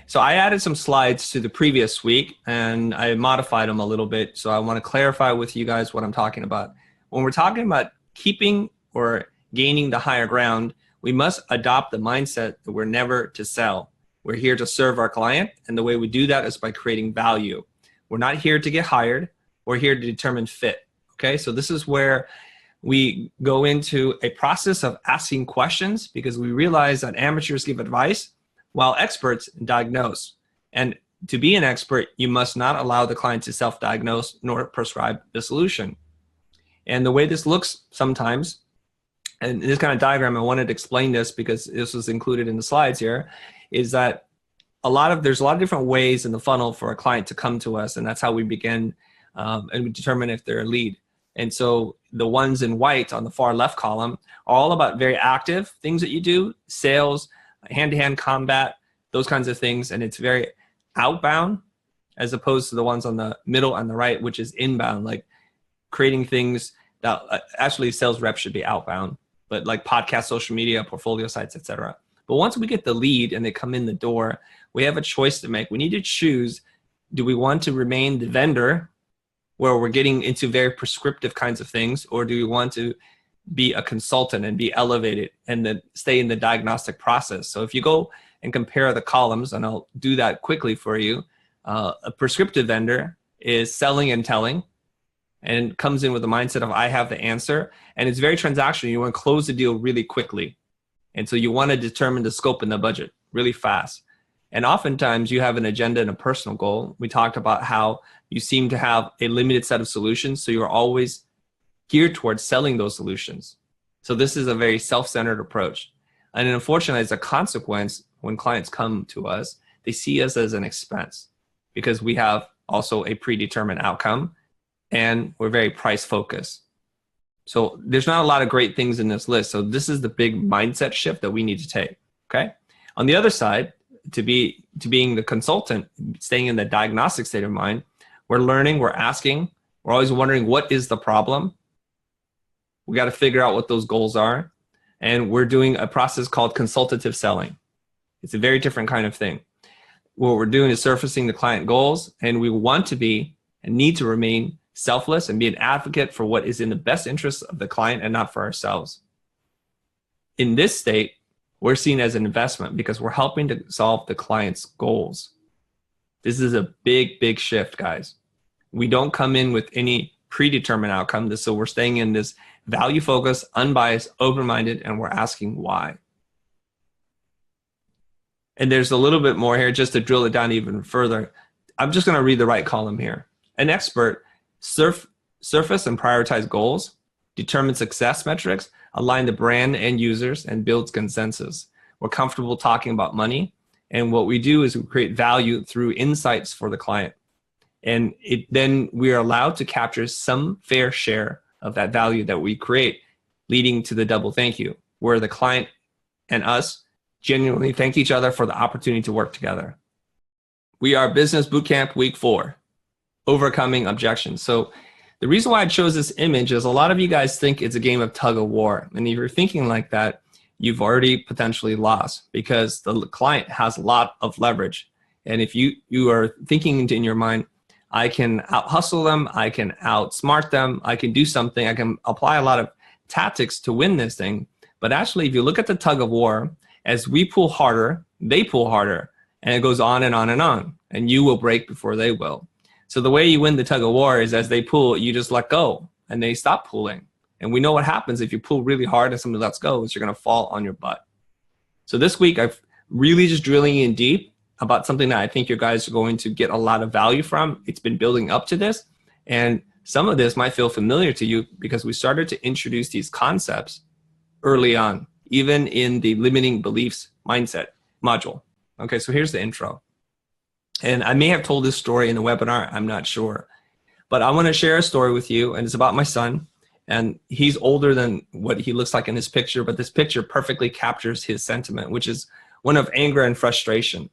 So I added some slides to the previous week and I modified them a little bit. So I want to clarify with you guys what I'm talking about. When we're talking about keeping or gaining the higher ground, we must adopt the mindset that we're never to sell. We're here to serve our client. And the way we do that is by creating value. We're not here to get hired. We're here to determine fit. Okay, so this is where we go into a process of asking questions because we realize that amateurs give advice while experts diagnose. And to be an expert, you must not allow the client to self-diagnose nor prescribe the solution. And the way this looks sometimes, and this kind of diagram, I wanted to explain this because this was included in the slides here, is that there's a lot of different ways in the funnel for a client to come to us, and that's how we begin and we determine if they're a lead. And so the ones in white on the far left column are all about very active things that you do, sales, hand-to-hand combat, those kinds of things, and it's very outbound as opposed to the ones on the middle and the right, which is inbound, like creating things that actually sales reps should be outbound, but like podcast, social media, portfolio sites, etc. But once we get the lead and they come in the door, we have a choice to make. We need to choose, do we want to remain the vendor where we're getting into very prescriptive kinds of things, or do we want to be a consultant and be elevated and then stay in the diagnostic process? So if you go and compare the columns, and I'll do that quickly for you, a prescriptive vendor is selling and telling and comes in with the mindset of I have the answer, and it's very transactional. You want to close the deal really quickly. And so you want to determine the scope and the budget really fast. And oftentimes you have an agenda and a personal goal. We talked about how you seem to have a limited set of solutions, so you're always geared towards selling those solutions. So this is a very self-centered approach. And unfortunately, as a consequence, when clients come to us, they see us as an expense because we have also a predetermined outcome and we're very price focused. So there's not a lot of great things in this list. So this is the big mindset shift that we need to take, okay? On the other side, to being the consultant, staying in the diagnostic state of mind, we're learning, we're asking, we're always wondering what is the problem. We got to figure out what those goals are. And we're doing a process called consultative selling. It's a very different kind of thing. What we're doing is surfacing the client goals, and we want to be and need to remain selfless and be an advocate for what is in the best interest of the client and not for ourselves. In this state, we're seen as an investment because we're helping to solve the client's goals. This is a big, big shift, guys. We don't come in with any predetermined outcome. So we're staying in this value focused, unbiased, open-minded, and we're asking why. And there's a little bit more here just to drill it down even further. I'm just going to read the right column here. An expert surface and prioritize goals, determine success metrics, align the brand and users, and builds consensus. We're comfortable talking about money. And what we do is we create value through insights for the client. And then we are allowed to capture some fair share of that value that we create, leading to the double thank you, where the client and us genuinely thank each other for the opportunity to work together. We are Business Bootcamp Week 4, overcoming objections. So the reason why I chose this image is a lot of you guys think it's a game of tug of war. And if you're thinking like that, you've already potentially lost because the client has a lot of leverage. And if you are thinking in your mind, I can out hustle them, I can outsmart them, I can do something, I can apply a lot of tactics to win this thing. But actually, if you look at the tug of war, as we pull harder, they pull harder, and it goes on and on and on, and you will break before they will. So the way you win the tug of war is as they pull, you just let go, and they stop pulling. And we know what happens if you pull really hard and somebody lets go is you're going to fall on your butt. So this week, I've really just drilling in deep about something that I think you guys are going to get a lot of value from. It's been building up to this, and some of this might feel familiar to you because we started to introduce these concepts early on, even in the limiting beliefs mindset module. Okay, so here's the intro. And I may have told this story in the webinar, I'm not sure. But I want to share a story with you, and it's about my son. And he's older than what he looks like in this picture, but this picture perfectly captures his sentiment, which is one of anger and frustration.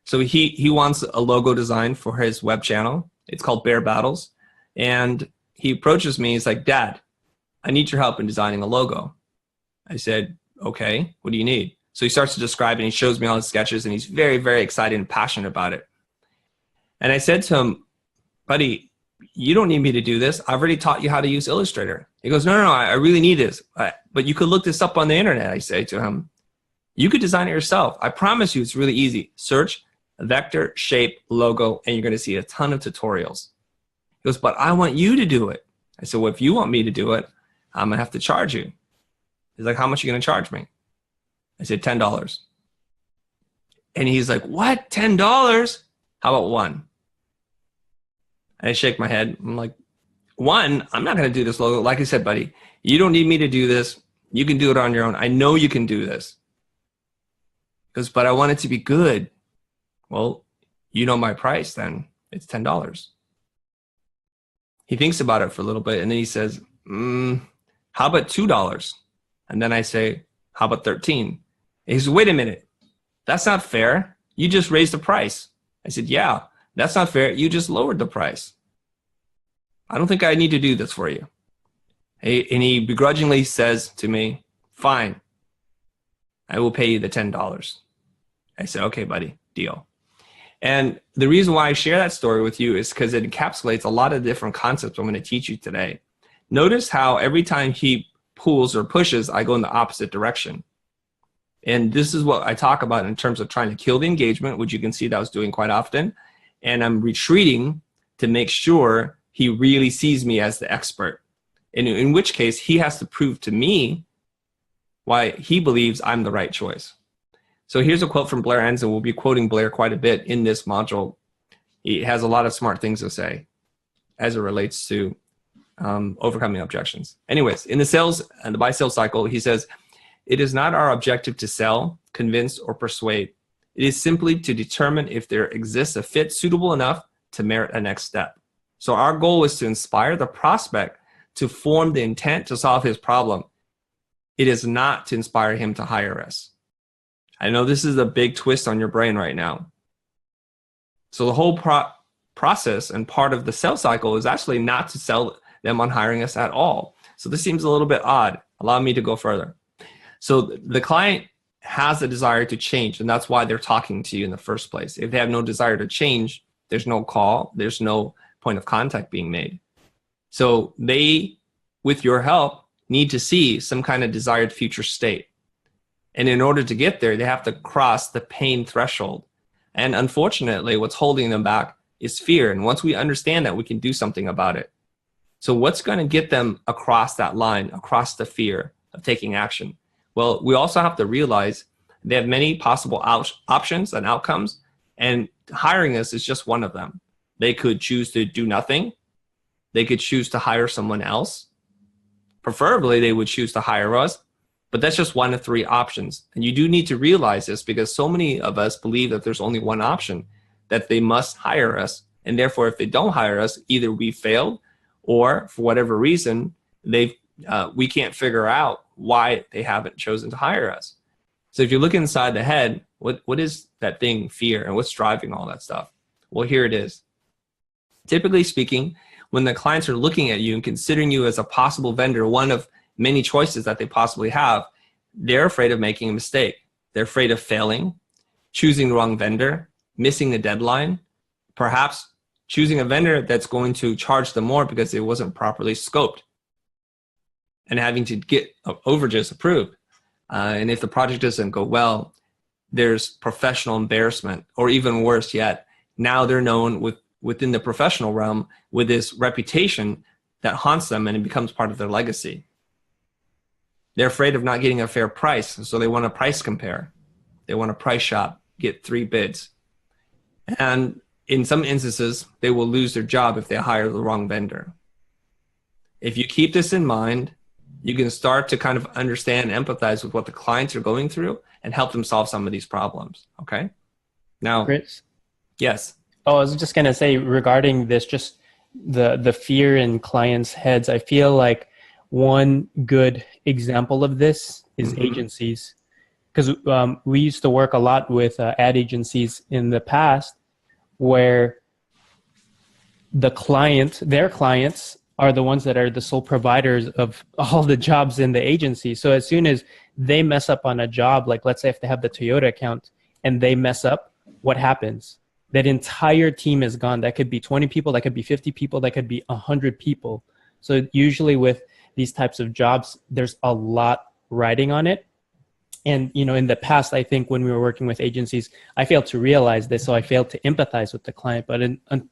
So he wants a logo design for his web channel. It's called Bear Battles. And he approaches me, he's like, "Dad, I need your help in designing a logo." I said, "Okay, what do you need?" So he starts to describe it, and he shows me all his sketches, and he's very, very excited and passionate about it. And I said to him, buddy, you don't need me to do this. I've already taught you how to use Illustrator. He goes, no, I really need this. But you could look this up on the internet, I say to him. You could design it yourself. I promise you it's really easy. Search vector, shape, logo, and you're going to see a ton of tutorials. He goes, but I want you to do it. I said, well, if you want me to do it, I'm going to have to charge you. He's like, how much are you going to charge me? I said, $10. And he's like, what, $10? How about one? And I shake my head. I'm like, one, I'm not going to do this logo. Like I said, buddy, you don't need me to do this. You can do it on your own. I know you can do this. He goes, but I want it to be good. Well, you know my price then. It's $10. He thinks about it for a little bit, and then he says, how about $2? And then I say, how about 13? He says, wait a minute. That's not fair. You just raised the price. I said, yeah, that's not fair. You just lowered the price. I don't think I need to do this for you. And he begrudgingly says to me, fine, I will pay you the $10. I said, okay, buddy, deal. And the reason why I share that story with you is because it encapsulates a lot of different concepts I'm going to teach you today. Notice how every time he pulls or pushes, I go in the opposite direction. And this is what I talk about in terms of trying to kill the engagement, which you can see that I was doing quite often. And I'm retreating to make sure he really sees me as the expert. And in which case, he has to prove to me why he believes I'm the right choice. So here's a quote from Blair Enns, and we'll be quoting Blair quite a bit in this module. He has a lot of smart things to say as it relates to overcoming objections. Anyways, in the sales and the buy sales cycle, he says, it is not our objective to sell, convince, or persuade. It is simply to determine if there exists a fit suitable enough to merit a next step. So our goal is to inspire the prospect to form the intent to solve his problem. It is not to inspire him to hire us. I know this is a big twist on your brain right now. So the whole process and part of the sales cycle is actually not to sell them on hiring us at all. So this seems a little bit odd. Allow me to go further. So the client has a desire to change, and that's why they're talking to you in the first place. If they have no desire to change, there's no call, there's no point of contact being made. So they, with your help, need to see some kind of desired future state. And in order to get there, they have to cross the pain threshold. And unfortunately, what's holding them back is fear. And once we understand that, we can do something about it. So what's going to get them across that line, across the fear of taking action? Well, we also have to realize they have many possible options and outcomes, and hiring us is just one of them. They could choose to do nothing. They could choose to hire someone else. Preferably, they would choose to hire us, but that's just one of three options. And you do need to realize this because so many of us believe that there's only one option, that they must hire us. And therefore, if they don't hire us, either we failed or for whatever reason, we can't figure out why they haven't chosen to hire us. So if you look inside the head, what is that thing, fear, and what's driving all that stuff? Well, here it is. Typically speaking, when the clients are looking at you and considering you as a possible vendor, one of many choices that they possibly have, they're afraid of making a mistake. They're afraid of failing, choosing the wrong vendor, missing the deadline, perhaps choosing a vendor that's going to charge them more because it wasn't properly scoped, and having to get overages approved. And if the project doesn't go well, there's professional embarrassment, or even worse yet, now they're known within the professional realm with this reputation that haunts them, and it becomes part of their legacy. They're afraid of not getting a fair price, so they want to price compare. They want to price shop, get 3 bids. And in some instances, they will lose their job if they hire the wrong vendor. If you keep this in mind, you can start to kind of understand and empathize with what the clients are going through and help them solve some of these problems, okay? Now, Chris? Yes. Oh, I was just going to say regarding this, just the fear in clients' heads, I feel like one good example of this is agencies. Because we used to work a lot with ad agencies in the past where their clients are the ones that are the sole providers of all the jobs in the agency. So as soon as they mess up on a job, like let's say if they have the Toyota account and they mess up, what happens? That entire team is gone. That could be 20 people, that could be 50 people, that could be 100 people. So usually with these types of jobs, there's a lot riding on it. And, you know, in the past, I think when we were working with agencies, I failed to realize this. So I failed to empathize with the client. But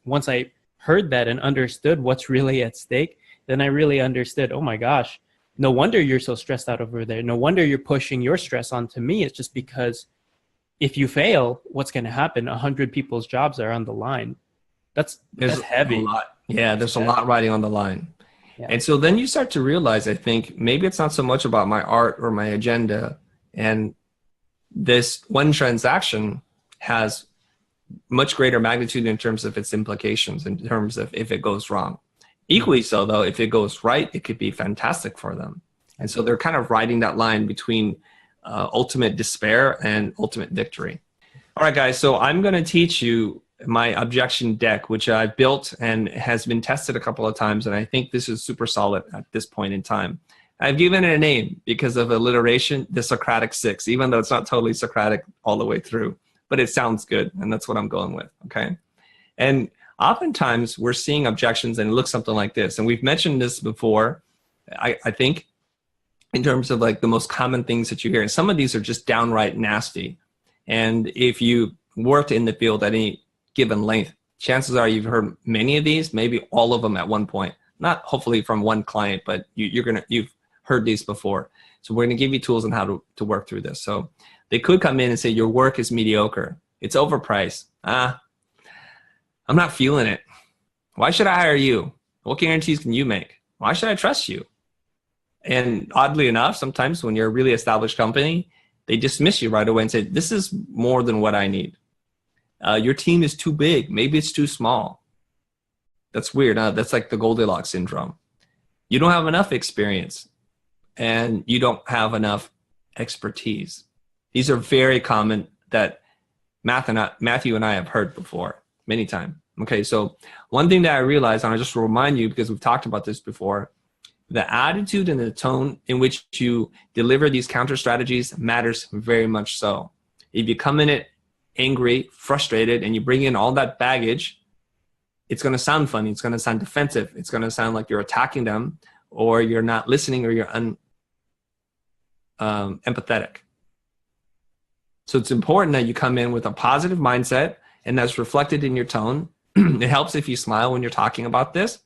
once I heard that and understood what's really at stake, then I really understood, oh my gosh, no wonder you're so stressed out over there. No wonder you're pushing your stress onto me. It's just because if you fail, what's going to happen? 100 people's jobs are on the line. That's heavy. A lot. Yeah, there's a lot riding on the line. Yeah. And so then you start to realize, I think, maybe it's not so much about my art or my agenda. And this one transaction has much greater magnitude in terms of its implications, in terms of if it goes wrong. Equally so, though, if it goes right, it could be fantastic for them. And so they're kind of riding that line between ultimate despair and ultimate victory. All right, guys, so I'm going to teach you my objection deck, which I've built and has been tested a couple of times, and I think this is super solid at this point in time. I've given it a name because of alliteration, the Socratic Six, even though it's not totally Socratic all the way through, but it sounds good, and that's what I'm going with, okay? And oftentimes we're seeing objections and it looks something like this, and we've mentioned this before, I think, in terms of like the most common things that you hear. And some of these are just downright nasty. And if you worked in the field at any given length, chances are you've heard many of these, maybe all of them at one point. Not hopefully from one client, but you've heard these before. So we're gonna give you tools on how to work through this. So they could come in and say, your work is mediocre. It's overpriced. I'm not feeling it. Why should I hire you? What guarantees can you make? Why should I trust you? And oddly enough, sometimes when you're a really established company, they dismiss you right away and say, this is more than what I need. Your team is too big. Maybe it's too small. That's weird. That's like the Goldilocks syndrome. You don't have enough experience and you don't have enough expertise. These are very common that Matthew and I have heard before many times. Okay, so one thing that I realized, and I'll just remind you because we've talked about this before, the attitude and the tone in which you deliver these counter strategies matters very much so. If you come in it angry, frustrated, and you bring in all that baggage, it's going to sound funny. It's going to sound defensive. It's going to sound like you're attacking them, or you're not listening, or you're empathetic. So it's important that you come in with a positive mindset, and that's reflected in your tone. It helps if you smile when you're talking about this.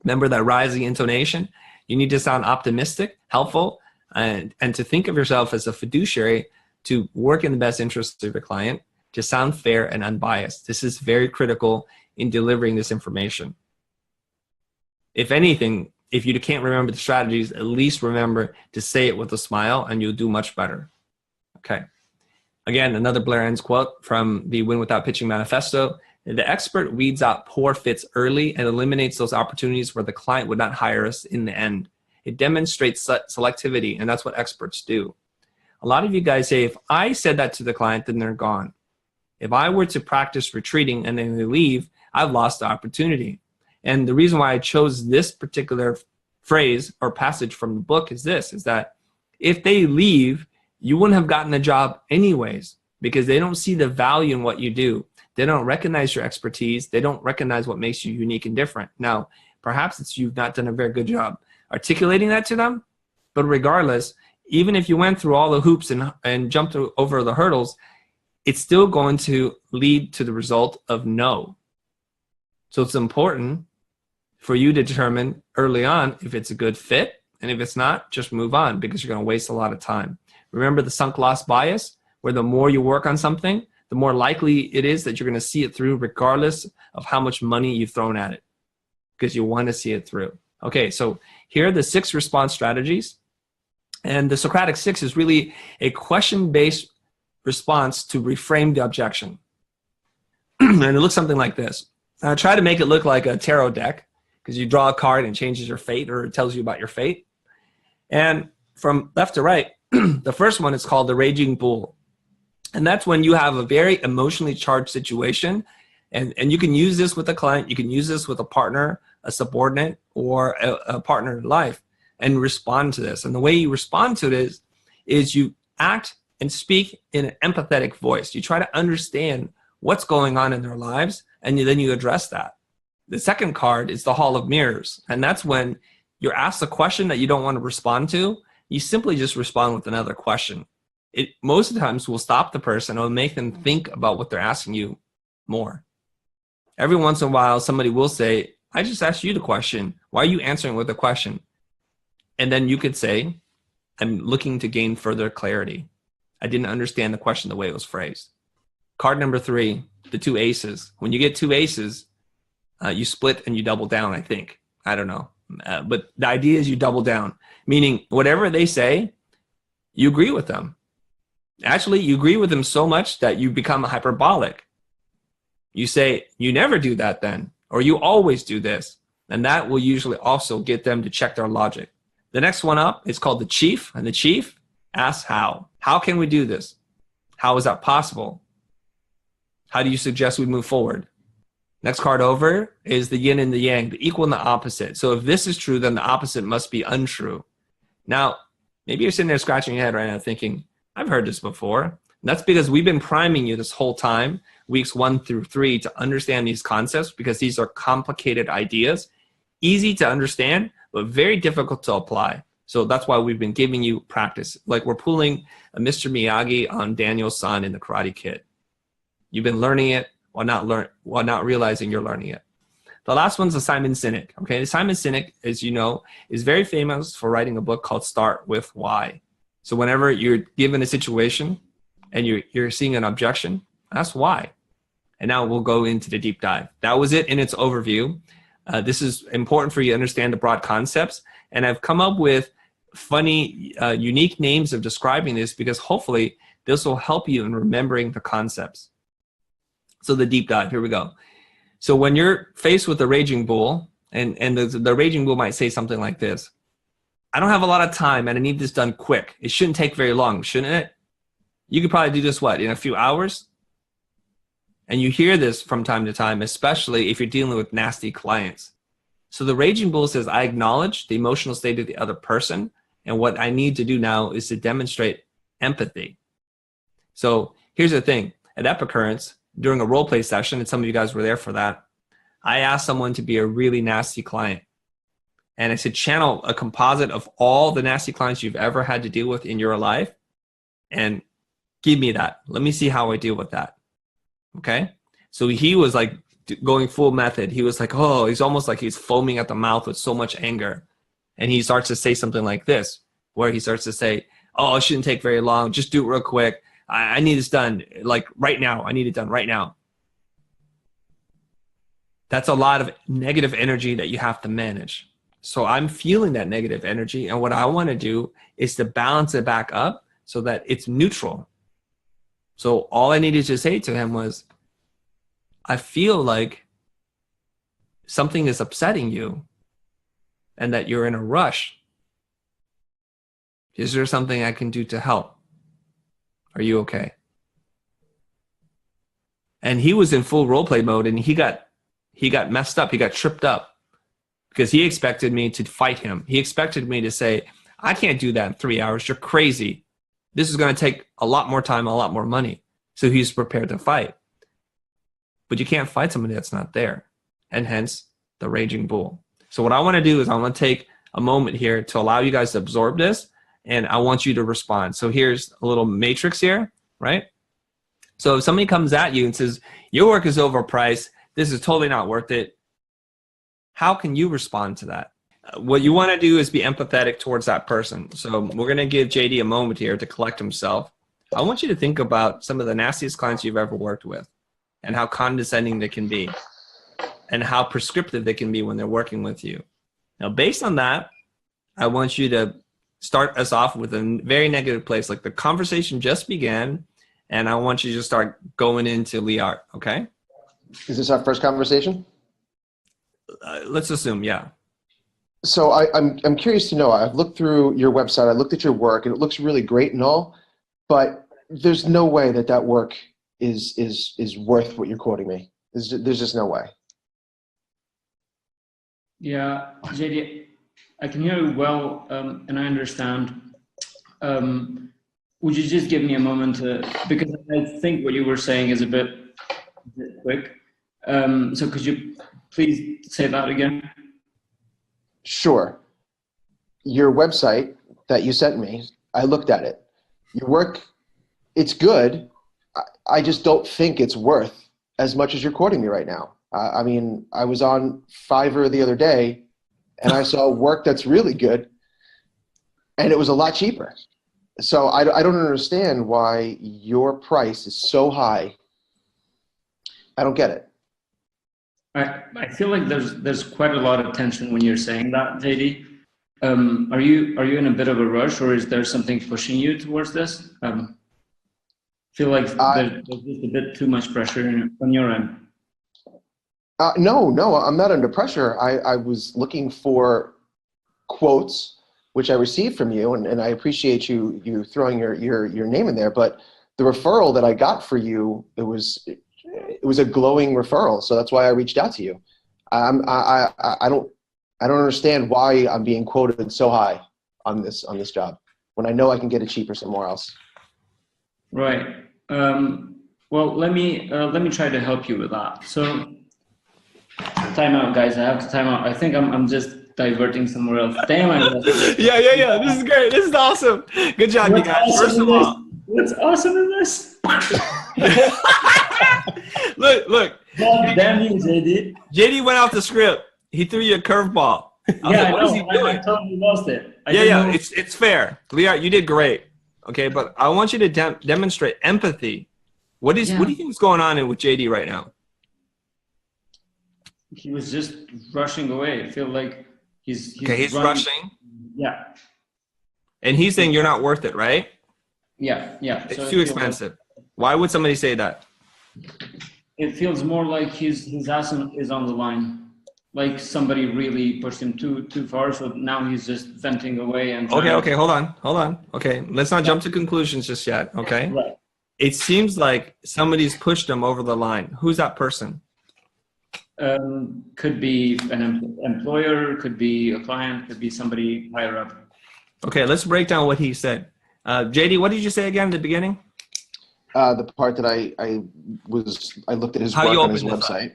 Remember that rising intonation. You need to sound optimistic, helpful, and to think of yourself as a fiduciary to work in the best interest of your client, to sound fair and unbiased. This is very critical in delivering this information. If anything, if you can't remember the strategies, at least remember to say it with a smile and you'll do much better. Okay. Again, another Blair Enns quote from the Win Without Pitching Manifesto. The expert weeds out poor fits early and eliminates those opportunities where the client would not hire us in the end. It demonstrates selectivity, and that's what experts do. A lot of you guys say, if I said that to the client, then they're gone. If I were to practice retreating and then they leave, I've lost the opportunity. And the reason why I chose this particular phrase or passage from the book is this, is that if they leave, you wouldn't have gotten the job anyways, because they don't see the value in what you do. They don't recognize your expertise. They don't recognize what makes you unique and different. Now, perhaps it's you've not done a very good job articulating that to them, but regardless, even if you went through all the hoops and jumped over the hurdles, it's still going to lead to the result of no. So it's important for you to determine early on if it's a good fit, and if it's not, just move on, because you're going to waste a lot of time. Remember the sunk loss bias, where the more you work on something, the more likely it is that you're going to see it through regardless of how much money you've thrown at it, because you want to see it through. Okay, so here are the 6 response strategies. And the Socratic 6 is really a question-based response to reframe the objection. And it looks something like this. I try to make it look like a tarot deck, because you draw a card and it changes your fate, or it tells you about your fate. And from left to right, the first one is called the Raging Bull. And that's when you have a very emotionally charged situation. And you can use this with a client. You can use this with a partner, a subordinate, or a partner in life, and respond to this. And the way you respond to it is you act and speak in an empathetic voice. You try to understand what's going on in their lives, and then you address that. The second card is the Hall of Mirrors, and that's when you're asked a question that you don't want to respond to. You simply just respond with another question. It most of the times will stop the person or make them think about what they're asking you more. Every once in a while, somebody will say, I just asked you the question. Why are you answering with a question? And then you could say, I'm looking to gain further clarity. I didn't understand the question the way it was phrased. Card number 3, the 2 aces. When you get 2 aces, you split and you double down, I think. I don't know. But the idea is you double down, meaning whatever they say, you agree with them. Actually, you agree with them so much that you become hyperbolic. You say, you never do that then, or you always do this. And that will usually also get them to check their logic. The next one up is called the Chief, and the Chief asks how. How can we do this? How is that possible? How do you suggest we move forward? Next card over is the yin and the yang, the equal and the opposite. So if this is true, then the opposite must be untrue. Now, maybe you're sitting there scratching your head right now thinking, I've heard this before. And that's because we've been priming you this whole time, weeks 1 through 3, to understand these concepts, because these are complicated ideas, easy to understand, but very difficult to apply. So that's why we've been giving you practice. Like we're pulling a Mr. Miyagi on Daniel-san in the Karate Kid. You've been learning it while not realizing you're learning it. The last one's a Simon Sinek. Okay, Simon Sinek, as you know, is very famous for writing a book called Start With Why. So whenever you're given a situation and you're seeing an objection, ask why. And now we'll go into the deep dive. That was it in its overview. This is important for you to understand the broad concepts. And I've come up with funny, unique names of describing this, because hopefully this will help you in remembering the concepts. So the deep dive, here we go. So when you're faced with a raging bull, and the raging bull might say something like this: I don't have a lot of time and I need this done quick. It shouldn't take very long, shouldn't it? You could probably do this, what, in a few hours? And you hear this from time to time, especially if you're dealing with nasty clients. So the raging bull says, I acknowledge the emotional state of the other person, and what I need to do now is to demonstrate empathy. So here's the thing. At Epicurrence, during a role play session, and some of you guys were there for that, I asked someone to be a really nasty client. And I said, channel a composite of all the nasty clients you've ever had to deal with in your life, and give me that. Let me see how I deal with that. Okay? So he was like going full method. He was like, oh, he's almost like he's foaming at the mouth with so much anger. And he starts to say something like this, where he starts to say, oh, it shouldn't take very long. Just do it real quick. I need this done like right now. I need it done right now. That's a lot of negative energy that you have to manage. So I'm feeling that negative energy. And what I want to do is to balance it back up so that it's neutral. So all I needed to say to him was, I feel like something is upsetting you and that you're in a rush. Is there something I can do to help? Are you okay? And he was in full role play mode, and he got messed up. He got tripped up because he expected me to fight him. He expected me to say, I can't do that in 3 hours. You're crazy. This is going to take a lot more time, a lot more money. So he's prepared to fight. But you can't fight somebody that's not there. And hence the raging bull. So what I want to do is I want to take a moment here to allow you guys to absorb this, and I want you to respond. So here's a little matrix here, right? So if somebody comes at you and says, your work is overpriced, this is totally not worth it, how can you respond to that? What you want to do is be empathetic towards that person. So we're going to give JD a moment here to collect himself. I want you to think about some of the nastiest clients you've ever worked with and how condescending they can be and how prescriptive they can be when they're working with you. Now, based on that, I want you to start us off with a very negative place. Like the conversation just began, and I want you to start going into Liart, okay? Is this our first conversation? Let's assume, yeah. So I'm curious to know, I've looked through your website, I looked at your work, and it looks really great and all, but there's no way that work is worth what you're quoting me. There's just no way. Yeah, JD, I can hear you well, and I understand. Would you just give me a moment because I think what you were saying is a bit quick. So could you please say that again? Sure. Your website that you sent me, I looked at it. Your work, it's good. I just don't think it's worth as much as you're quoting me right now. I mean, I was on Fiverr the other day and I saw work that's really good and it was a lot cheaper. So I don't understand why your price is so high. I don't get it. I feel like there's quite a lot of tension when you're saying that, JD. Are you in a bit of a rush, or is there something pushing you towards this? Feel like there's just a bit too much pressure on your end. No, I'm not under pressure. I was looking for quotes, which I received from you, and I appreciate you throwing your name in there. But the referral that I got for you, it was a glowing referral, so that's why I reached out to you. I don't understand why I'm being quoted so high on this job when I know I can get it cheaper somewhere else. Right. Well, let me try to help you with that. So, time out, guys. I have to time out. I think I'm just diverting somewhere else. Damn, I lost. Yeah. This is great. This is awesome. Good job, you guys. First of all, what's awesome in this? Look. God damn you, JD. JD went off the script. He threw you a curveball. Yeah, what is he doing? I totally lost it. Yeah. It's fair. Leah, you did great. Okay, but I want you to demonstrate empathy. What do you think is going on with JD right now? He was just rushing away. I feel like he's rushing. Yeah. And he's saying you're not worth it, right? Yeah. It's too expensive. Why would somebody say that? It feels more like his ass is on the line. Like somebody really pushed him too far, so now he's just venting away and Okay, hold on. Okay, let's not jump to conclusions just yet, okay? Right. It seems like somebody's pushed him over the line. Who's that person? Could be an employer, could be a client, could be somebody higher up. Okay, let's break down what he said. JD, what did you say again at the beginning? The part that I looked at his work on his website.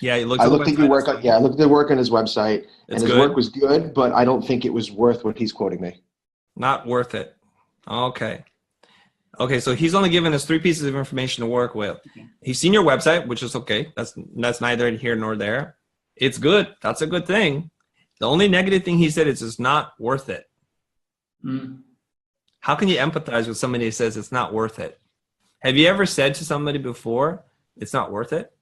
Yeah, you looked at your work. I looked at the work on his website, and his work was good, but I don't think it was worth what he's quoting me. Not worth it. Okay, so he's only given us 3 pieces of information to work with. He's seen your website, which is okay. That's neither here nor there. It's good. That's a good thing. The only negative thing he said is it's not worth it. How can you empathize with somebody who says it's not worth it? Have you ever said to somebody before, it's not worth it?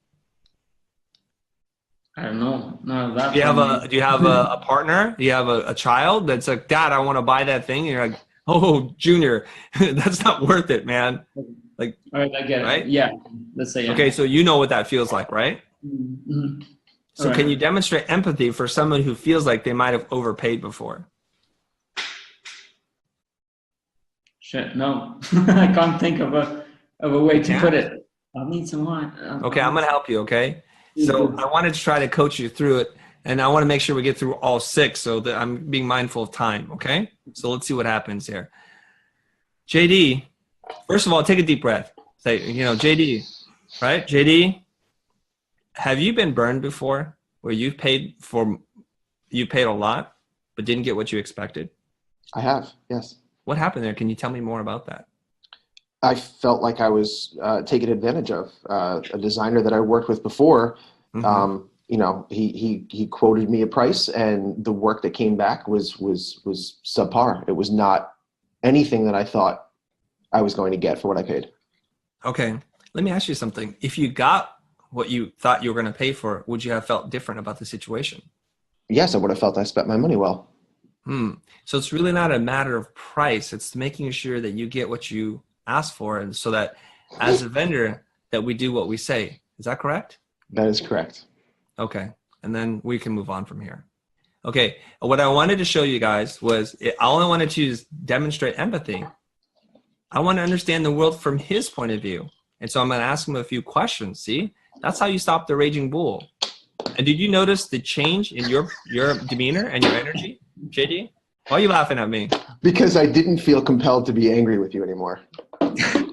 I don't know. No, do you have a partner? Do you have a child that's like, Dad, I want to buy that thing? And you're like, oh, Junior, that's not worth it, man. Like, all right, I get it. Right? Yeah, let's say. Yeah. Okay, so you know what that feels like, right? Mm-hmm. So can you demonstrate empathy for someone who feels like they might have overpaid before? Shit, no. I can't think of a way to put it. I'll need some wine. Okay, I'm going to help you, okay? So I wanted to try to coach you through it, and I want to make sure we get through all 6 so that I'm being mindful of time, okay? So let's see what happens here. JD, first of all, take a deep breath. Say, JD, right? JD, have you been burned before where you paid a lot but didn't get what you expected? I have, yes. What happened there? Can you tell me more about that? I felt like I was taken advantage of. A designer that I worked with before, he quoted me a price, and the work that came back was subpar. It was not anything that I thought I was going to get for what I paid. Okay, let me ask you something. If you got what you thought you were going to pay for, would you have felt different about the situation? Yes, I would have felt I spent my money well. So it's really not a matter of price. It's making sure that you get what you ask for, and so that as a vendor that we do what we say. Is that correct? That is correct. Okay, and then we can move on from here. Okay, what I wanted to show you guys was all I wanted to do is demonstrate empathy. I want to understand the world from his point of view, and so I'm going to ask him a few questions. See, that's how you stop the raging bull. And did you notice the change in your demeanor and your energy, JD? Why are you laughing at me? Because I didn't feel compelled to be angry with you anymore.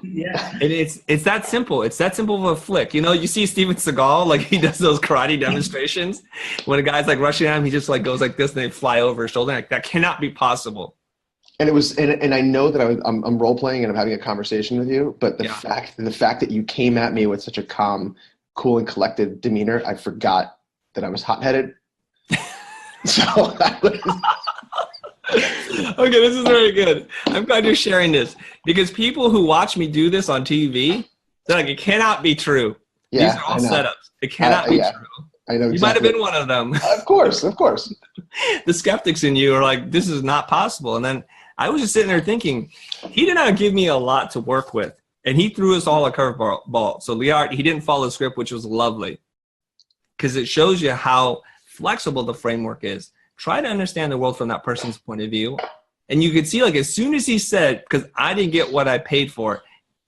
Yeah. And it's that simple. It's that simple of a flick. You know, you see Steven Seagal, like he does those karate demonstrations. When a guy's like rushing at him, he just like goes like this and they fly over his shoulder. Like, that cannot be possible. And it was, and I know that I'm role playing and I'm having a conversation with you, but the fact that you came at me with such a calm, cool, and collected demeanor, I forgot that I was hot-headed. So I was. Okay, this is very good. I'm glad you're sharing this because people who watch me do this on TV, they're like, it cannot be true. Yeah, these are all setups. It cannot be true. I know. You might have been one of them. Of course. The skeptics in you are like, this is not possible. And then I was just sitting there thinking, he did not give me a lot to work with. And he threw us all a curveball. So Liard, he didn't follow the script, which was lovely. Because it shows you how flexible the framework is. Try to understand the world from that person's point of view. And you could see, like, as soon as he said, because I didn't get what I paid for,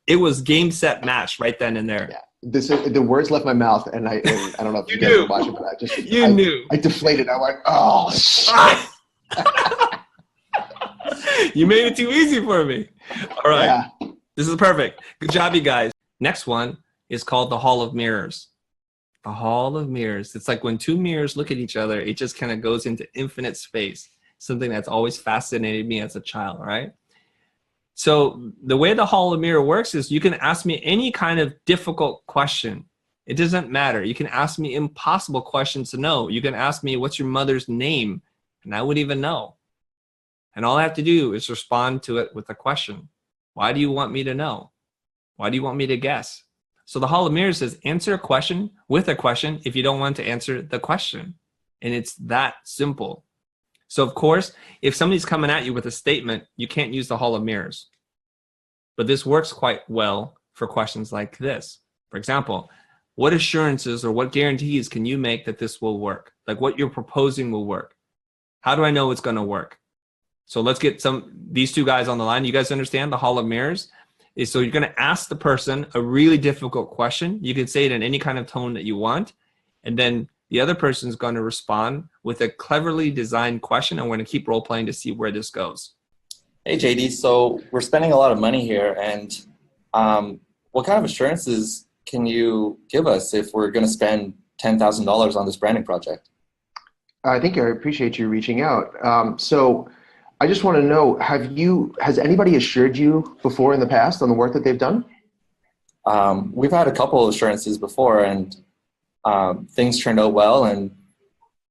it was game, set, match right then and there. Yeah. The words left my mouth, and I don't know if you guys were watching, but I knew. I deflated. I went, oh, shit. You made it too easy for me. All right. Yeah. This is perfect. Good job, you guys. Next one is called the Hall of Mirrors. The Hall of Mirrors. It's like when two mirrors look at each other, it just kind of goes into infinite space. Something that's always fascinated me as a child, right? So the way the Hall of Mirror works is you can ask me any kind of difficult question. It doesn't matter. You can ask me impossible questions to know. You can ask me, what's your mother's name? And I would even know. And all I have to do is respond to it with a question. Why do you want me to know? Why do you want me to guess? So the Hall of Mirrors says, answer a question with a question if you don't want to answer the question. And it's that simple. So of course, if somebody's coming at you with a statement, you can't use the Hall of Mirrors. But this works quite well for questions like this. For example, what assurances or what guarantees can you make that this will work? Like what you're proposing will work. How do I know it's going to work? So let's get these two guys on the line. You guys understand the Hall of Mirrors? So you're going to ask the person a really difficult question. You can say it in any kind of tone that you want. And then the other person is going to respond with a cleverly designed question. And we're going to keep role playing to see where this goes. Hey, JD. So we're spending a lot of money here. And what kind of assurances can you give us if we're going to spend $10,000 on this branding project? I think I appreciate you reaching out. So I just want to know, has anybody assured you before in the past on the work that they've done? We've had a couple of assurances before, and things turned out well and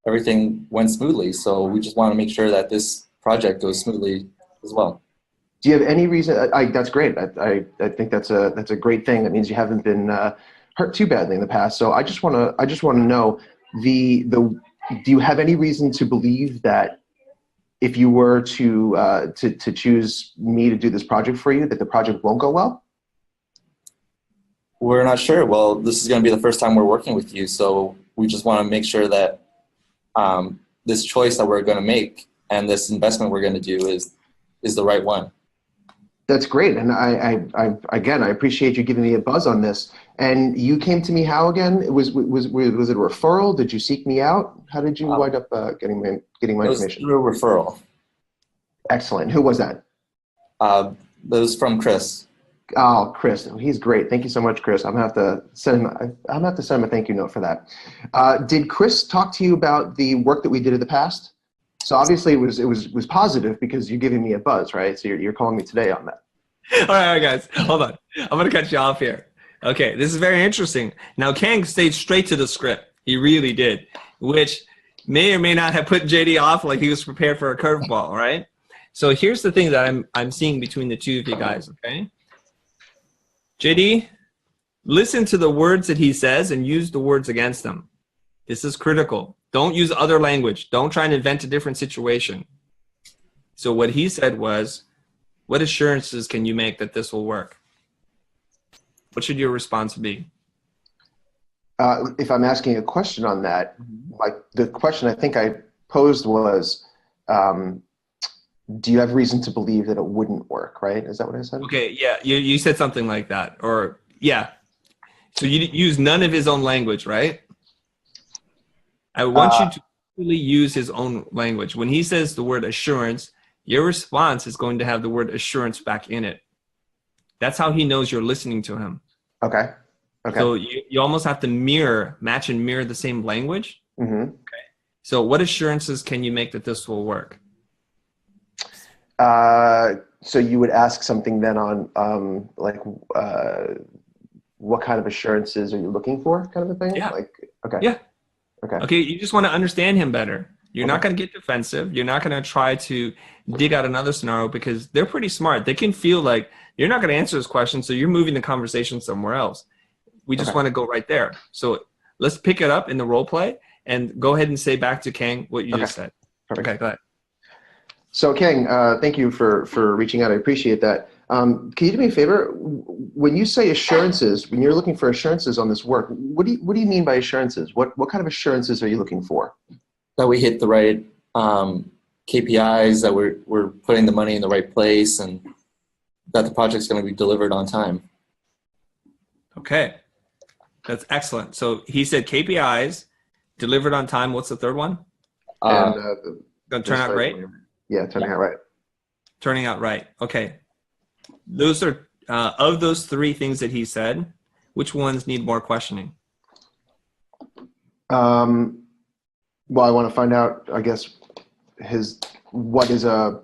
everything went smoothly. So we just want to make sure that this project goes smoothly as well. Do you have any reason? That's great. I think that's a great thing. That means you haven't been hurt too badly in the past. So I just want to know do you have any reason to believe that if you were to choose me to do this project for you, that the project won't go well? We're not sure. Well, this is going to be the first time we're working with you, so we just want to make sure that this choice that we're going to make and this investment we're going to do is the right one. That's great, and I appreciate you giving me a buzz on this. And you came to me how again? Was it a referral? Did you seek me out? How did you wind up getting my information? Through a referral. Excellent. Who was that? That was from Chris. Oh, Chris, he's great. Thank you so much, Chris. I'm gonna have to send him a thank you note for that. Did Chris talk to you about the work that we did in the past? So obviously it was positive because you're giving me a buzz, right? So you're calling me today on that. All right, guys, hold on. I'm going to cut you off here. Okay, this is very interesting. Now, Kang stayed straight to the script. He really did, which may or may not have put JD off like he was prepared for a curveball, right? So here's the thing that I'm seeing between the two of you guys, okay? JD, listen to the words that he says and use the words against them. This is critical. Don't use other language. Don't try and invent a different situation. So what he said was, what assurances can you make that this will work? What should your response be? If I'm asking a question on that, the question I think I posed was, do you have reason to believe that it wouldn't work, right? Is that what I said? Okay, yeah, you said something like that. Or, yeah. So you use none of his own language, right? I want you to really use his own language. When he says the word assurance, your response is going to have the word assurance back in it. That's how he knows you're listening to him. Okay. Okay. So you almost have to match and mirror the same language. Mm-hmm. Okay. So what assurances can you make that this will work? So you would ask something then on what kind of assurances are you looking for, kind of a thing? Yeah. Okay. Yeah. Okay. Okay. You just want to understand him better. You're not going to get defensive. You're not going to try to dig out another scenario because they're pretty smart. They can feel like you're not going to answer this question, so you're moving the conversation somewhere else. We just want to go right there. So let's pick it up in the role play and go ahead and say back to Kang what you just said. Perfect. Okay, go ahead. So Kang, thank you for reaching out. I appreciate that. Can you do me a favor? When you say assurances, when you're looking for assurances on this work, what do you mean by assurances? What kind of assurances are you looking for? That we hit the right KPIs, that we're putting the money in the right place, and that the project's going to be delivered on time. Okay, that's excellent. So he said KPIs, delivered on time. What's the third one? And Going to turn out right? Yeah, turning out right. Turning out right. Okay. Those are, of those three things that he said, which ones need more questioning? Well, I want to find out, I guess, what is the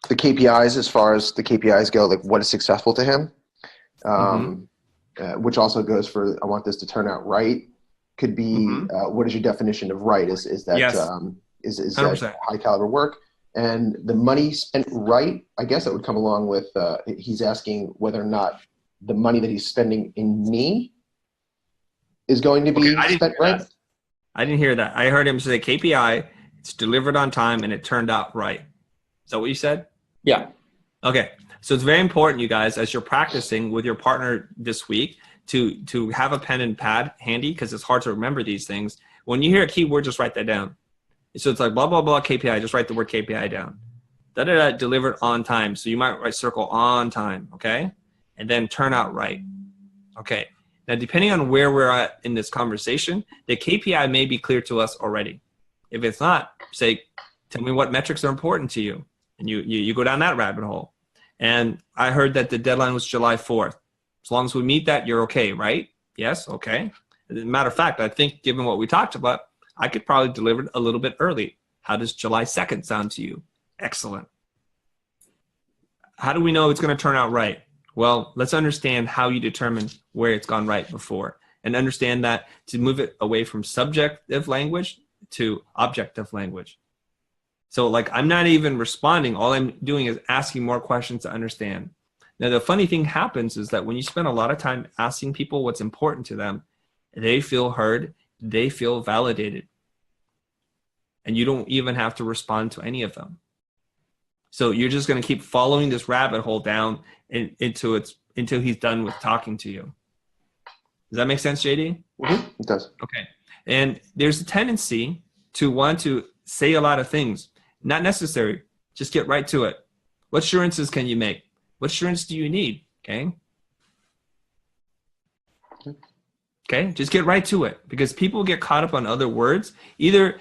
KPIs, as far as the KPIs go, like what is successful to him, which also goes for, I want this to turn out right. Could be, what is your definition of right? Is that, yes. Is that high caliber work? And the money spent right, I guess that would come along with, he's asking whether or not the money that he's spending in me is going to be spent right. I didn't hear that. I heard him say KPI, it's delivered on time, and it turned out right. Is that what you said? Yeah. Okay. So it's very important, you guys, as you're practicing with your partner this week, to have a pen and pad handy, because it's hard to remember these things. When you hear a keyword, just write that down. So it's like blah, blah, blah, KPI. Just write the word KPI down. Da-da-da, delivered on time. So you might write circle on time, okay? And then turn out right. Okay. Now, depending on where we're at in this conversation, the KPI may be clear to us already. If it's not, say, tell me what metrics are important to you. And you go down that rabbit hole. And I heard that the deadline was July 4th. As long as we meet that, you're okay, right? Yes, okay. As a matter of fact, I think given what we talked about, I could probably deliver it a little bit early. How does July 2nd sound to you? Excellent. How do we know it's going to turn out right? Well, let's understand how you determine where it's gone right before, and understand that to move it away from subjective language to objective language. So like, I'm not even responding. All I'm doing is asking more questions to understand. Now, the funny thing happens is that when you spend a lot of time asking people what's important to them, they feel heard, they feel validated. And you don't even have to respond to any of them. So you're just going to keep following this rabbit hole down until he's done with talking to you. Does that make sense, JD? Mm-hmm. It does. Okay. And there's a tendency to want to say a lot of things. Not necessary. Just get right to it. What assurances can you make? What assurance do you need? Okay. Okay. Just get right to it, because people get caught up on other words. Either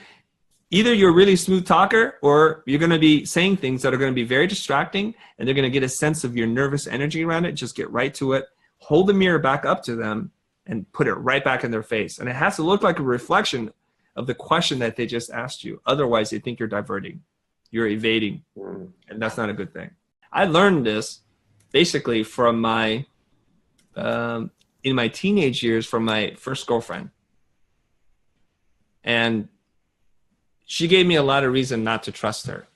you're a really smooth talker, or you're going to be saying things that are going to be very distracting, and they're going to get a sense of your nervous energy around it. Just get right to it. Hold the mirror back up to them and put it right back in their face. And it has to look like a reflection of the question that they just asked you. Otherwise, they think you're diverting, you're evading, and that's not a good thing. I learned this basically from in my teenage years, from my first girlfriend. And she gave me a lot of reason not to trust her.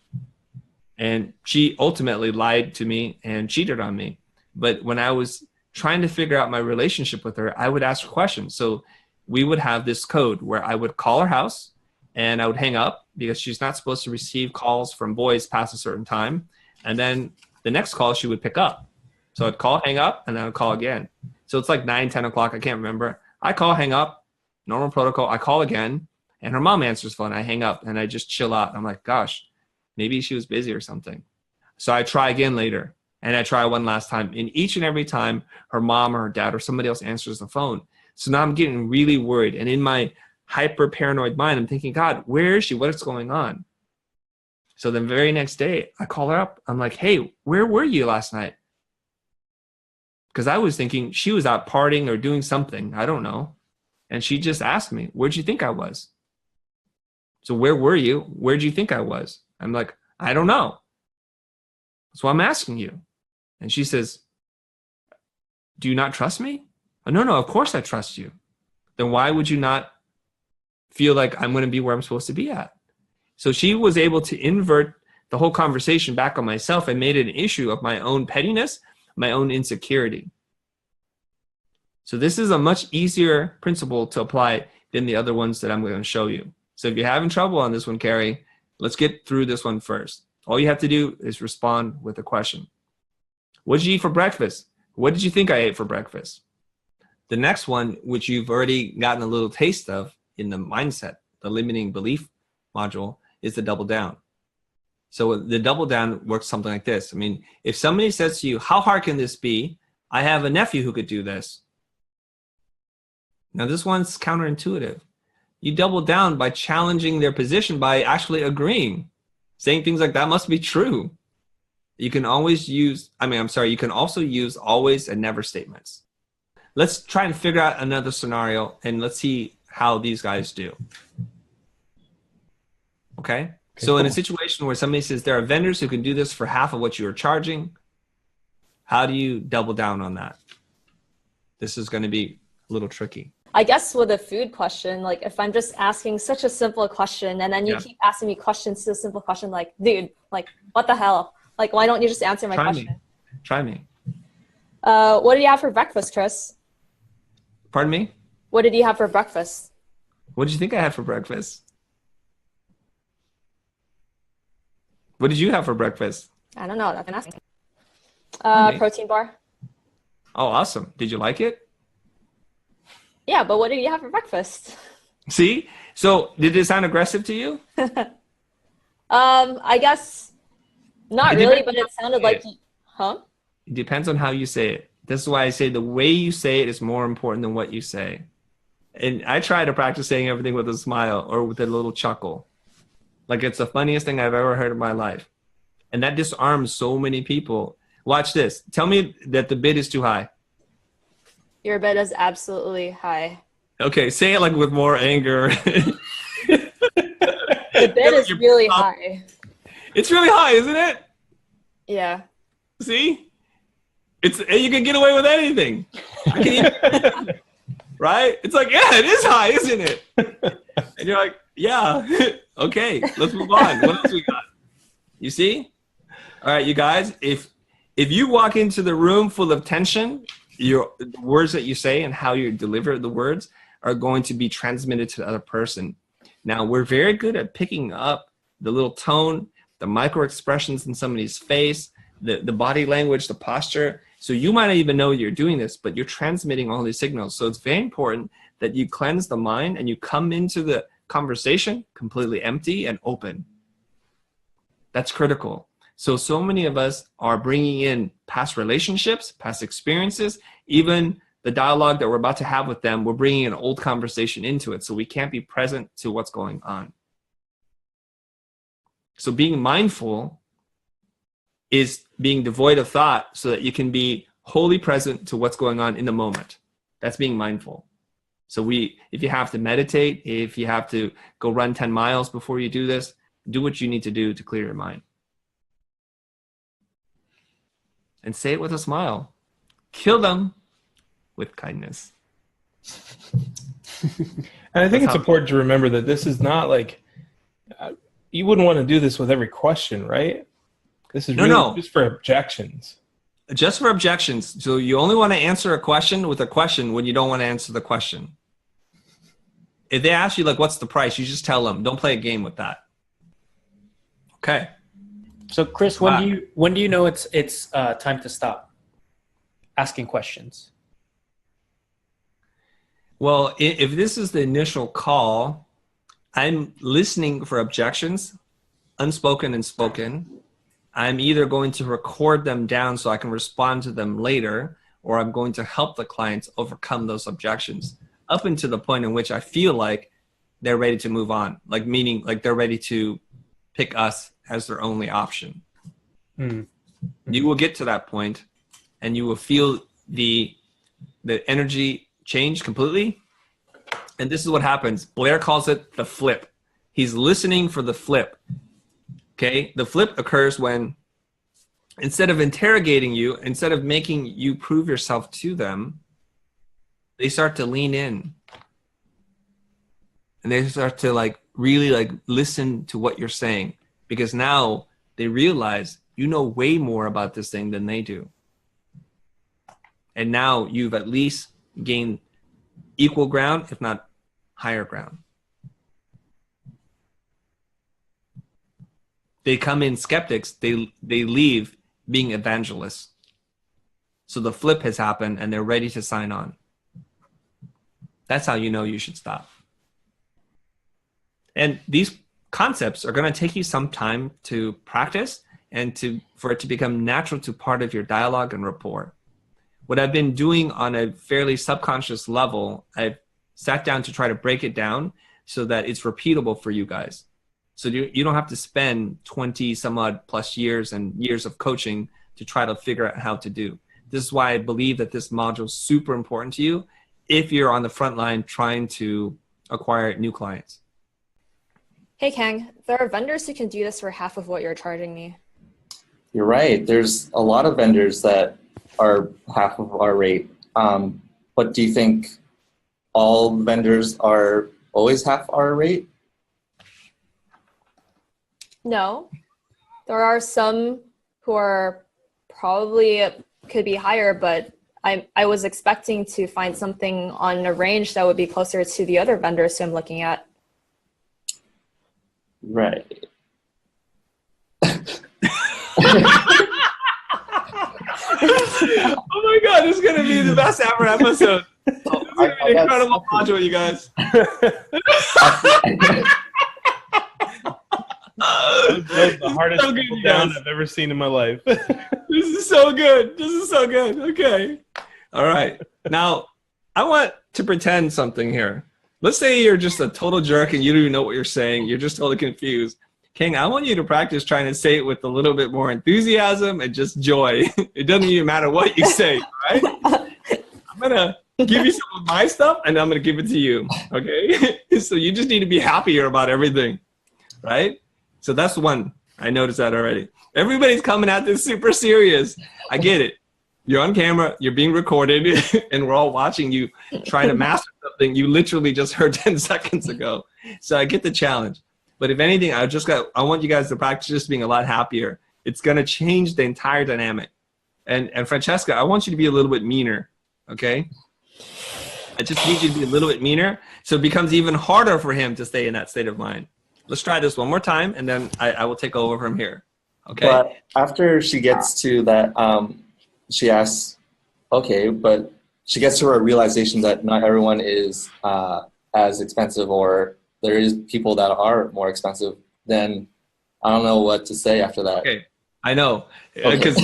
And she ultimately lied to me and cheated on me. But when I was trying to figure out my relationship with her, I would ask her questions. So we would have this code where I would call her house and I would hang up, because she's not supposed to receive calls from boys past a certain time. And then the next call she would pick up. So I'd call, hang up, and then I'd call again. So it's like 9, 10 o'clock. I can't remember. I call, hang up, normal protocol. I call again, and her mom answers the phone. I hang up, and I just chill out. I'm like, gosh, maybe she was busy or something. So I try again later, and I try one last time. And each and every time, her mom or her dad or somebody else answers the phone. So now I'm getting really worried. And in my hyper paranoid mind. I'm thinking, God, where is she? What's going on? So the very next day, I call her up. I'm like, hey, where were you last night? Because I was thinking she was out partying or doing something. I don't know. And she just asked me, where'd you think I was? So where were you? Where'd you think I was? I'm like, I don't know. So I'm asking you. And she says, do you not trust me? Oh, no, of course I trust you. Then why would you not feel like I'm going to be where I'm supposed to be at? So she was able to invert the whole conversation back on myself and made it an issue of my own pettiness, my own insecurity. So this is a much easier principle to apply than the other ones that I'm going to show you. So if you're having trouble on this one, Carrie, let's get through this one first. All you have to do is respond with a question. What did you eat for breakfast? What did you think I ate for breakfast? The next one, which you've already gotten a little taste of in the mindset, the limiting belief module, is the double down. So the double down works something like this. I mean, if somebody says to you, how hard can this be? I have a nephew who could do this. Now this one's counterintuitive. You double down by challenging their position by actually agreeing, saying things like that must be true. You can always use, you can also use always and never statements. Let's try and figure out another scenario and let's see how these guys do. Okay? So in a situation where somebody says there are vendors who can do this for half of what you are charging, how do you double down on that? This is going to be a little tricky. I guess with a food question, like if I'm just asking such a simple question and then you keep asking me questions to a simple question, like, dude, like, what the hell? Like, why don't you just answer my question? Try me. What did you have for breakfast, Chris? Pardon me? What did you have for breakfast? What did you think I had for breakfast? What did you have for breakfast? I don't know. I've been asking. Okay. Protein bar. Oh, awesome. Did you like it? Yeah, but what did you have for breakfast? See? So did it sound aggressive to you? I guess not really, but it sounded like, huh? It depends on how you say it. This is why I say the way you say it is more important than what you say. And I try to practice saying everything with a smile or with a little chuckle. Like it's the funniest thing I've ever heard in my life. And that disarms so many people. Watch this. Tell me that the bid is too high. Your bid is absolutely high. Okay, say it like with more anger. The bid is really high. It's really high, isn't it? Yeah. See? You can get away with anything. Right? It's like, yeah, it is high, isn't it? And you're like, yeah. Okay, let's move on. What else we got? You see? All right, you guys, if you walk into the room full of tension, the words that you say and how you deliver the words are going to be transmitted to the other person. Now, we're very good at picking up the little tone, the micro expressions in somebody's face, the body language, the posture. So you might not even know you're doing this, but you're transmitting all these signals. So it's very important that you cleanse the mind and you come into the conversation completely empty and open. That's critical. So many of us are bringing in past relationships, past experiences, even the dialogue that we're about to have with them, we're bringing an old conversation into it. So we can't be present to what's going on. So being mindful is being devoid of thought so that you can be wholly present to what's going on in the moment. That's being mindful. So if you have to meditate, if you have to go run 10 miles before you do this, do what you need to do to clear your mind. And say it with a smile. Kill them with kindness. And I think it's important to remember that this is not like, you wouldn't want to do this with every question, right? This is really just for objections. Just for objections. So you only want to answer a question with a question when you don't want to answer the question. If they ask you, like, what's the price? You just tell them. Don't play a game with that. Okay. So, Chris, when do you know it's time to stop asking questions? Well, if this is the initial call, I'm listening for objections, unspoken and spoken. I'm either going to record them down so I can respond to them later, or I'm going to help the clients overcome those objections up until the point in which I feel like they're ready to move on. Like meaning like they're ready to pick us as their only option. You will get to that point and you will feel the energy change completely. And this is what happens. Blair calls it the flip. He's listening for the flip. Okay? The flip occurs when instead of interrogating you, instead of making you prove yourself to them, they start to lean in. And they start to like really like listen to what you're saying, because now they realize you know way more about this thing than they do. And now you've at least gained equal ground, if not higher ground. They come in skeptics, they leave being evangelists. So the flip has happened and they're ready to sign on. That's how you know you should stop. And these concepts are going to take you some time to practice and for it to become natural to part of your dialogue and rapport. What I've been doing on a fairly subconscious level, I've sat down to try to break it down so that it's repeatable for you guys. So you don't have to spend 20 some odd plus years and years of coaching to try to figure out how to do. This is why I believe that this module is super important to you if you're on the front line trying to acquire new clients. Hey, Kang, there are vendors who can do this for half of what you're charging me. You're right. There's a lot of vendors that are half of our rate. But do you think all vendors are always half our rate? No. There are some who are probably could be higher, but I was expecting to find something on a range that would be closer to the other vendors who I'm looking at. Right. Oh my God, this is going to be the best ever episode. This is going to be an incredible module, you guys. The hardest so good, down I've ever seen in my life. This is so good. This is so good. Okay. All right. Now, I want to pretend something here. Let's say you're just a total jerk and you don't even know what you're saying. You're just totally confused. King, I want you to practice trying to say it with a little bit more enthusiasm and just joy. It doesn't even matter what you say, right? I'm going to give you some of my stuff and I'm going to give it to you, okay? So you just need to be happier about everything, right? So that's one. I noticed that already. Everybody's coming at this super serious. I get it. You're on camera, you're being recorded, and we're all watching you try to master something you literally just heard 10 seconds ago. So I get the challenge. But if anything, I want you guys to practice just being a lot happier. It's going to change the entire dynamic. And Francesca, I want you to be a little bit meaner, okay? I just need you to be a little bit meaner so it becomes even harder for him to stay in that state of mind. Let's try this one more time, and then I will take over from here, okay? But after she gets to that, she asks, okay, but she gets to a realization that not everyone is as expensive, or there is people that are more expensive, then I don't know what to say after that. Okay, I know, because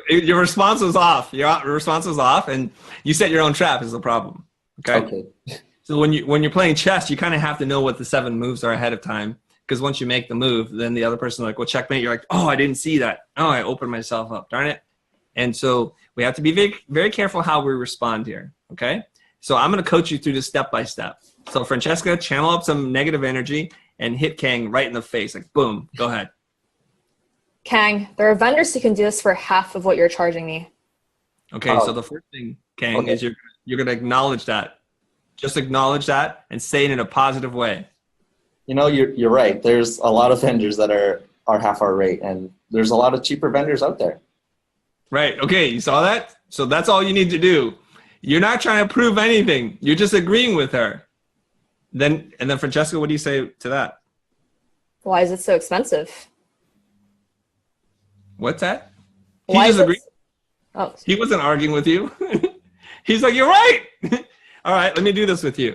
your response was off. Your response was off, and you set your own trap is the problem, okay? So when you're playing chess, you kind of have to know what the 7 moves are ahead of time, because once you make the move, then the other person like, well, checkmate. You're like, oh, I didn't see that. Oh, I opened myself up. Darn it. And so we have to be very, very careful how we respond here, okay? So I'm going to coach you through this step by step. So Francesca, channel up some negative energy and hit Kang right in the face. Like, boom, go ahead. Kang, there are vendors who can do this for half of what you're charging me. Okay, so the first thing, Kang, is you're going to acknowledge that. Just acknowledge that and say it in a positive way. You know, you're right. There's a lot of vendors that are half our rate, and there's a lot of cheaper vendors out there. Right. Okay. You saw that? So that's all you need to do. You're not trying to prove anything. You're just agreeing with her. And then Francesca, what do you say to that? Why is it so expensive? What's that? He Why just is agreed. Oh, He wasn't arguing with you. He's like, you're right. All right, let me do this with you.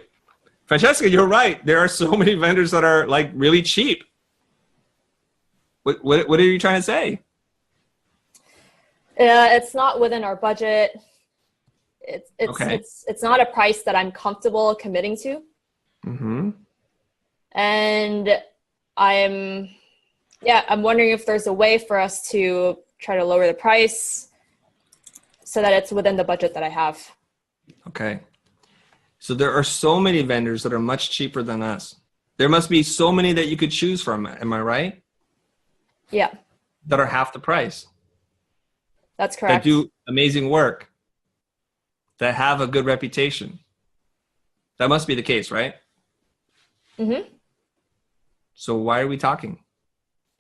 Francesca, you're right. There are so many vendors that are like really cheap. What are you trying to say? it's not within our budget. It's Okay. it's not a price that I'm comfortable committing to. Mm-hmm. And I'm wondering if there's a way for us to try to lower the price so that it's within the budget that I have. Okay. So there are so many vendors that are much cheaper than us. There must be so many that you could choose from. Am I right? Yeah. That are half the price. That's correct. That do amazing work. That have a good reputation. That must be the case, right? Mm-hmm. So why are we talking?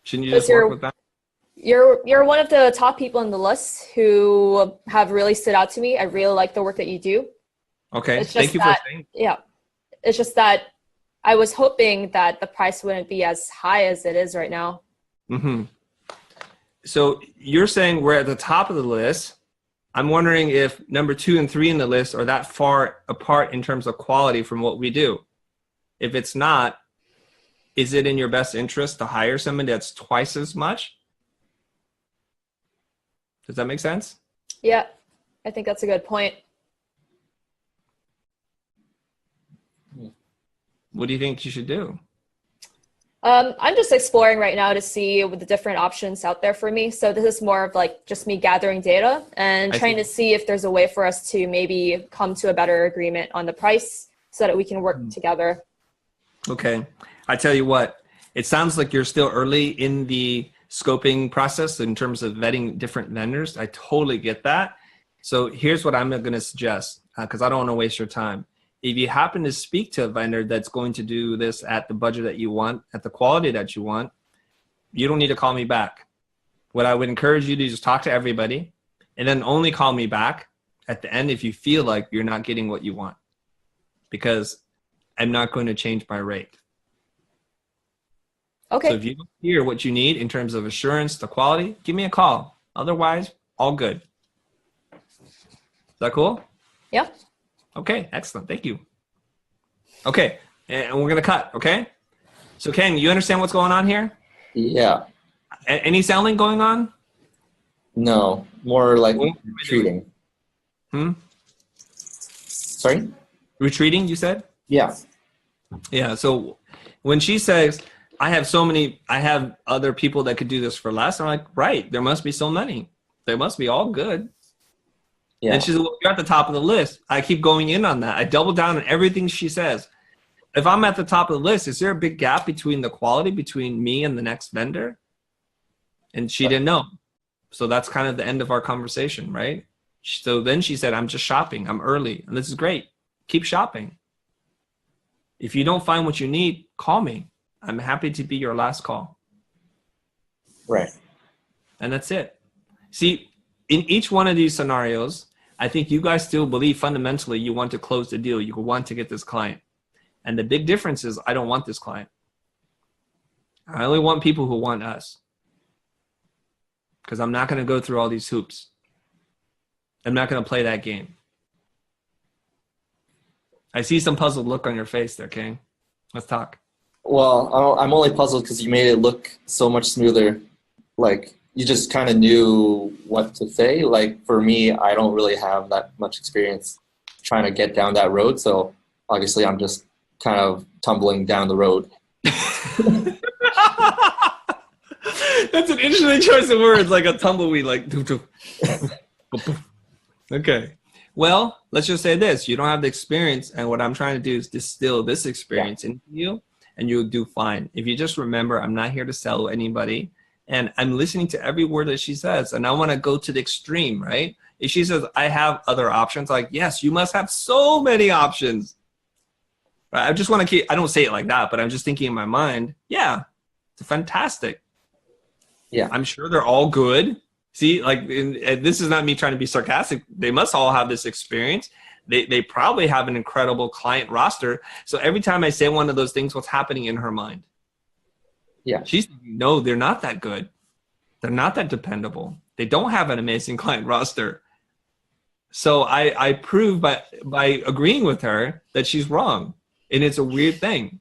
Shouldn't you just work with that? You're one of the top people on the list who have really stood out to me. I really like the work that you do. Okay, thank you for saying. Yeah, it's just that I was hoping that the price wouldn't be as high as it is right now. Mm-hmm. So you're saying we're at the top of the list. I'm wondering if number 2 and 3 in the list are that far apart in terms of quality from what we do. If it's not, is it in your best interest to hire somebody that's twice as much? Does that make sense? Yeah, I think that's a good point. What do you think you should do? I'm just exploring right now to see what the different options out there for me. So this is more of like just me gathering data and trying to see if there's a way for us to maybe come to a better agreement on the price so that we can work together. Okay. I tell you what, it sounds like you're still early in the scoping process in terms of vetting different vendors. I totally get that. So here's what I'm going to suggest, because I don't want to waste your time. If you happen to speak to a vendor that's going to do this at the budget that you want, at the quality that you want, you don't need to call me back. What I would encourage you to do is just talk to everybody and then only call me back at the end if you feel like you're not getting what you want, because I'm not going to change my rate. Okay. So if you don't hear what you need in terms of assurance, the quality, give me a call. Otherwise, all good. Is that cool? Yeah. Okay, excellent. Thank you. Okay, and we're going to cut, okay? So Ken, you understand what's going on here? Yeah. Any selling going on? No, more like retreating. Sorry? Retreating, you said? Yeah. Yeah, so when she says, I have other people that could do this for less, I'm like, right, there must be so many. They must be all good. Yeah. And she said, well, you're at the top of the list. I keep going in on that. I double down on everything she says. If I'm at the top of the list, is there a big gap between the quality between me and the next vendor? And she didn't know. So that's kind of the end of our conversation, right? So then she said, I'm just shopping. I'm early. And this is great. Keep shopping. If you don't find what you need, call me. I'm happy to be your last call. Right. And that's it. See, in each one of these scenarios, I think you guys still believe fundamentally you want to close the deal. You want to get this client. And the big difference is I don't want this client. I only want people who want us. Because I'm not going to go through all these hoops. I'm not going to play that game. I see some puzzled look on your face there, King. Let's talk. Well, I'm only puzzled because you made it look so much smoother. Like, you just kind of knew what to say. Like, for me, I don't really have that much experience trying to get down that road. So obviously I'm just kind of tumbling down the road. That's an interesting choice of words, like a tumbleweed, like. Okay. Well, let's just say this. You don't have the experience, and what I'm trying to do is distill this experience into you, and you'll do fine. If you just remember, I'm not here to sell anybody, and I'm listening to every word that she says, and I want to go to the extreme, right? If she says, I have other options, like, yes, you must have so many options. Right? I just want to keep, I don't say it like that, but I'm just thinking in my mind, yeah, it's fantastic. Yeah. I'm sure they're all good. See, like, this is not me trying to be sarcastic. They must all have this experience. They probably have an incredible client roster. So every time I say one of those things, what's happening in her mind? Yeah. She's thinking, no, they're not that good. They're not that dependable. They don't have an amazing client roster. So I prove by agreeing with her that she's wrong. And it's a weird thing.